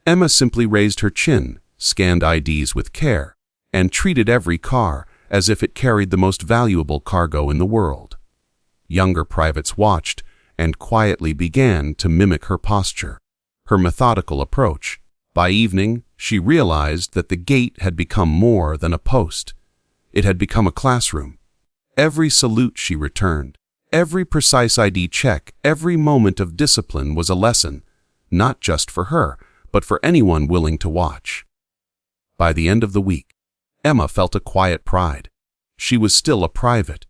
S1: Emma simply raised her chin, scanned IDs with care, and treated every car as if it carried the most valuable cargo in the world. Younger privates watched and quietly began to mimic her posture, her methodical approach. By evening, she realized that the gate had become more than a post. It had become a classroom. Every salute she returned, every precise ID check, every moment of discipline was a lesson, not just for her, but for anyone willing to watch. By the end of the week, Emma felt a quiet pride. She was still a private.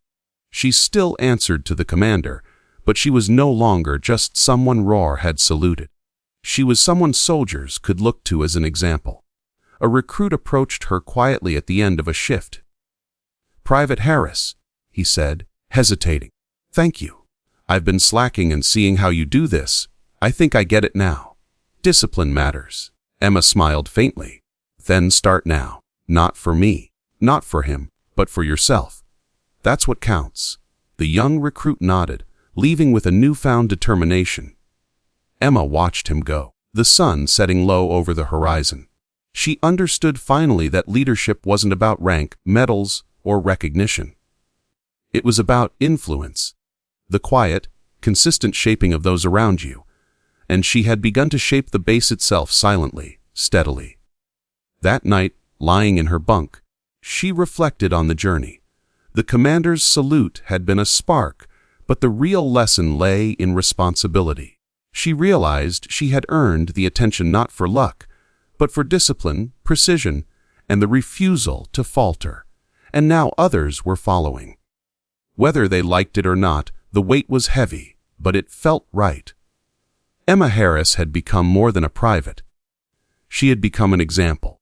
S1: She still answered to the commander, but she was no longer just someone Rohr had saluted. She was someone soldiers could look to as an example. A recruit approached her quietly at the end of a shift. "Private Harris," he said, hesitating. "Thank you. I've been slacking and seeing how you do this. I think I get it now. Discipline matters." Emma smiled faintly. "Then start now. Not for me, not for him, but for yourself. That's what counts." The young recruit nodded, leaving with a newfound determination. Emma watched him go, the sun setting low over the horizon. She understood finally that leadership wasn't about rank, medals, or recognition. It was about influence, the quiet, consistent shaping of those around you, and she had begun to shape the base itself silently, steadily. That night, lying in her bunk, she reflected on the journey. The commander's salute had been a spark, but the real lesson lay in responsibility. She realized she had earned the attention not for luck, but for discipline, precision, and the refusal to falter. And now others were following. Whether they liked it or not, the weight was heavy, but it felt right. Emma Harris had become more than a private. She had become an example.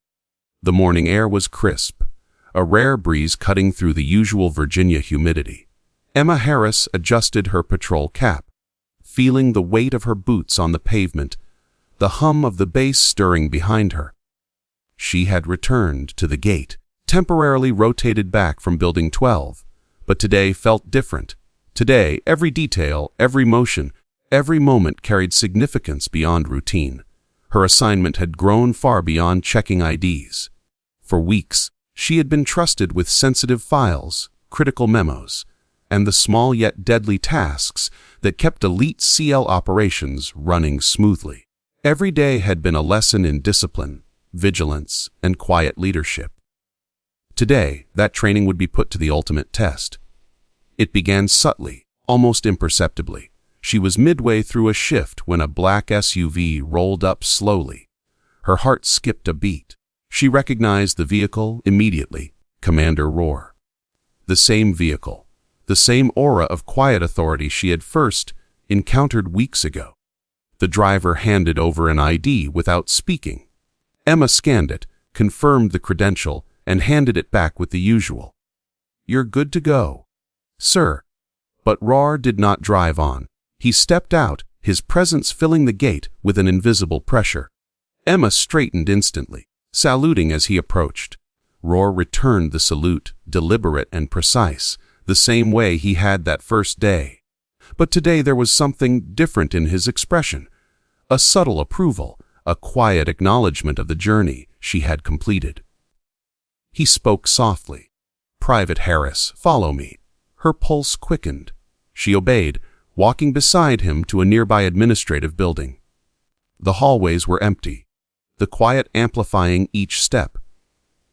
S1: The morning air was crisp, a rare breeze cutting through the usual Virginia humidity. Emma Harris adjusted her patrol cap, feeling the weight of her boots on the pavement, the hum of the base stirring behind her. She had returned to the gate, temporarily rotated back from Building 12, but today felt different. Today, every detail, every motion, every moment carried significance beyond routine. Her assignment had grown far beyond checking IDs. For weeks, she had been trusted with sensitive files, critical memos, and the small yet deadly tasks that kept elite CL operations running smoothly. Every day had been a lesson in discipline, vigilance, and quiet leadership. Today, that training would be put to the ultimate test. It began subtly, almost imperceptibly. She was midway through a shift when a black SUV rolled up slowly. Her heart skipped a beat. She recognized the vehicle immediately, Commander Rohr. The same vehicle, the same aura of quiet authority she had first encountered weeks ago. The driver handed over an ID without speaking. Emma scanned it, confirmed the credential, and handed it back with the usual, "You're good to go." "Sir," But Roar did not drive on. He stepped out, his presence filling the gate with an invisible pressure. Emma straightened instantly, saluting as he approached. Roar returned the salute, deliberate and precise, the same way he had that first day. But today there was something different in his expression. A subtle approval, a quiet acknowledgement of the journey she had completed. He spoke softly. "Private Harris, follow me." Her pulse quickened. She obeyed, walking beside him to a nearby administrative building. The hallways were empty, the quiet amplifying each step.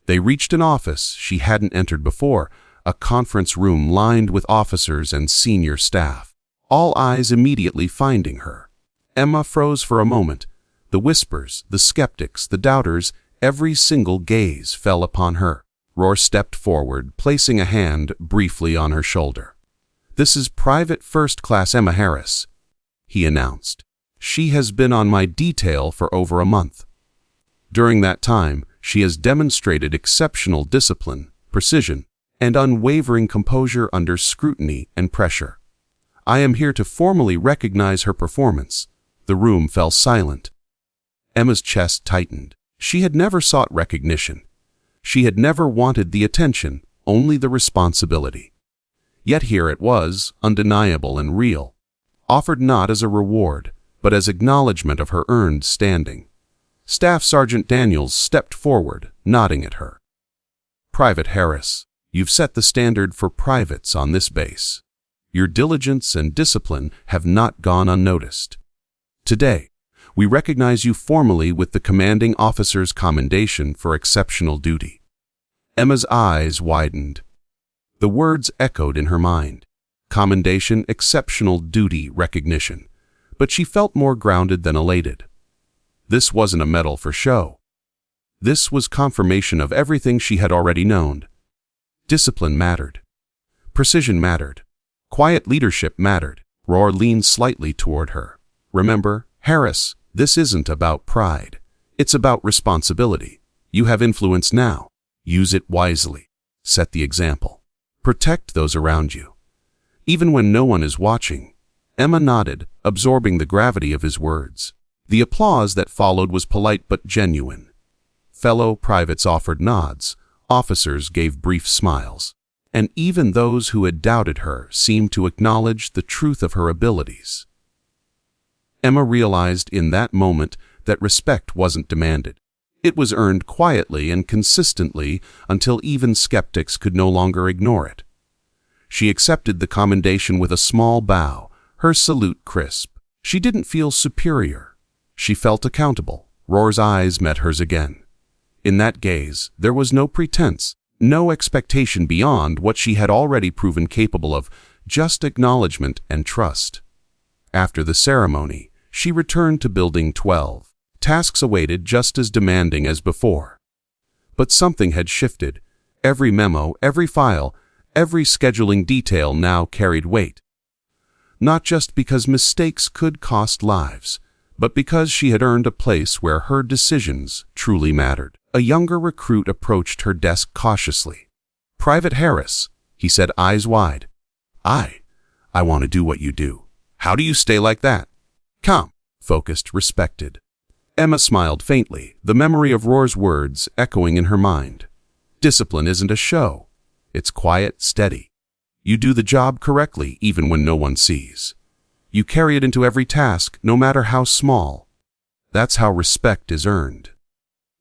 S1: They reached an office she hadn't entered before, a conference room lined with officers and senior staff, all eyes immediately finding her. Emma froze for a moment. The whispers, the skeptics, the doubters, every single gaze fell upon her. Roar stepped forward, placing a hand briefly on her shoulder. "This is Private First Class Emma Harris," he announced. "She has been on my detail for over a month. During that time, she has demonstrated exceptional discipline, precision, and unwavering composure under scrutiny and pressure. I am here to formally recognize her performance." The room fell silent. Emma's chest tightened. She had never sought recognition. She had never wanted the attention, only the responsibility. Yet here it was, undeniable and real, offered not as a reward, but as acknowledgement of her earned standing. Staff Sergeant Daniels stepped forward, nodding at her. "Private Harris, you've set the standard for privates on this base. Your diligence and discipline have not gone unnoticed. Today, we recognize you formally with the Commanding Officer's Commendation for Exceptional Duty." Emma's eyes widened. The words echoed in her mind. Commendation, exceptional duty, recognition. But she felt more grounded than elated. This wasn't a medal for show. This was confirmation of everything she had already known. Discipline mattered. Precision mattered. Quiet leadership mattered. Roar leaned slightly toward her. "Remember, Harris, this isn't about pride. It's about responsibility. You have influence now. Use it wisely. Set the example. Protect those around you." Even when no one is watching, Emma nodded, absorbing the gravity of his words. The applause that followed was polite but genuine. Fellow privates offered nods, officers gave brief smiles, and even those who had doubted her seemed to acknowledge the truth of her abilities. Emma realized in that moment that respect wasn't demanded. It was earned quietly and consistently until even skeptics could no longer ignore it. She accepted the commendation with a small bow, her salute crisp. She didn't feel superior. She felt accountable. Roar's eyes met hers again. In that gaze, there was no pretense, no expectation beyond what she had already proven capable of, just acknowledgement and trust. After the ceremony, she returned to Building 12. Tasks awaited just as demanding as before. But something had shifted. Every memo, every file, every scheduling detail now carried weight. Not just because mistakes could cost lives, but because she had earned a place where her decisions truly mattered. A younger recruit approached her desk cautiously. "Private Harris," he said, eyes wide. I want to do what you do. How do you stay like that?" "Calm, focused, respected." Emma smiled faintly, the memory of Roar's words echoing in her mind. Discipline isn't a show. It's quiet, steady. You do the job correctly even when no one sees. You carry it into every task, no matter how small. That's how respect is earned.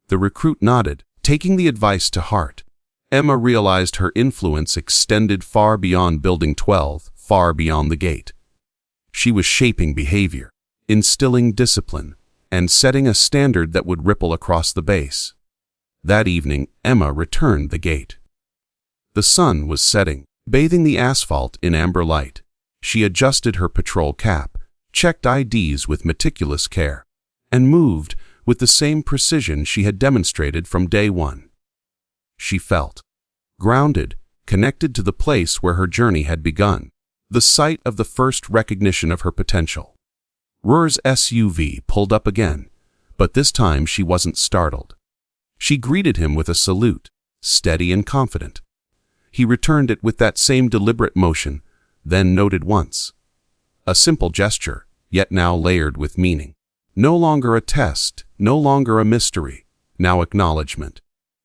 S1: The recruit nodded, taking the advice to heart. Emma realized her influence extended far beyond Building 12, far beyond the gate. She was shaping behavior, instilling discipline, and setting a standard that would ripple across the base. That evening, Emma returned the gate. The sun was setting, bathing the asphalt in amber light. She adjusted her patrol cap, checked IDs with meticulous care, and moved with the same precision she had demonstrated from day one. She felt grounded, connected to the place where her journey had begun, the site of the first recognition of her potential. Roar's SUV pulled up again, but this time she wasn't startled. She greeted him with a salute, steady and confident. He returned it with that same deliberate motion, then noted once. A simple gesture, yet now layered with meaning. No longer a test, no longer a mystery, now acknowledgement.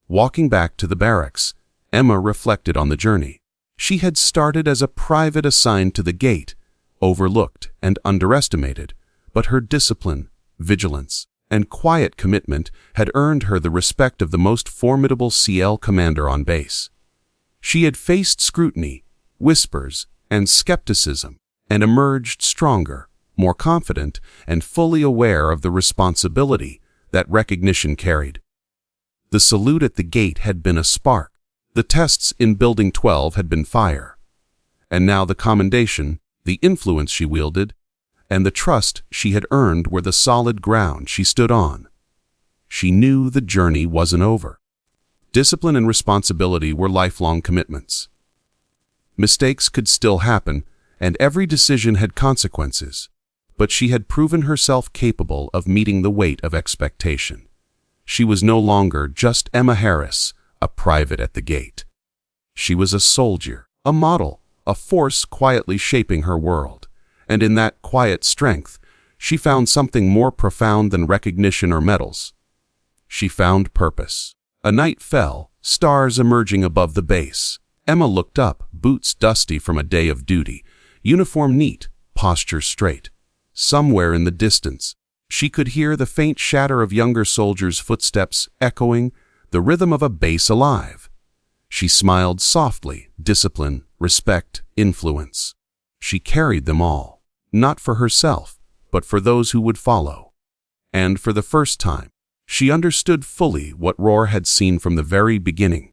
S1: Walking back to the barracks, Emma reflected on the journey. She had started as a private assigned to the gate, overlooked and underestimated, but her discipline, vigilance, and quiet commitment had earned her the respect of the most formidable CL commander on base. She had faced scrutiny, whispers, and skepticism, and emerged stronger, more confident, and fully aware of the responsibility that recognition carried. The salute at the gate had been a spark. The tests in Building 12 had been fire. And now the commendation, the influence she wielded, and the trust she had earned were the solid ground she stood on. She knew the journey wasn't over. Discipline and responsibility were lifelong commitments. Mistakes could still happen, and every decision had consequences, but she had proven herself capable of meeting the weight of expectation. She was no longer just Emma Harris, a private at the gate. She was a soldier, a model, a force quietly shaping her world, and in that quiet strength, she found something more profound than recognition or medals. She found purpose. A night fell, stars emerging above the base. Emma looked up, boots dusty from a day of duty, uniform neat, posture straight. Somewhere in the distance, she could hear the faint shatter of younger soldiers' footsteps echoing, the rhythm of a base alive. She smiled softly, discipline, respect, influence. She carried them all, not for herself, but for those who would follow. And for the first time, she understood fully what Roar had seen from the very beginning.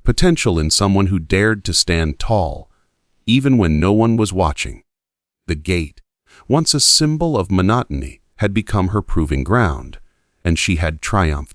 S1: Potential in someone who dared to stand tall, even when no one was watching. The gate, once a symbol of monotony, had become her proving ground, and she had triumphed.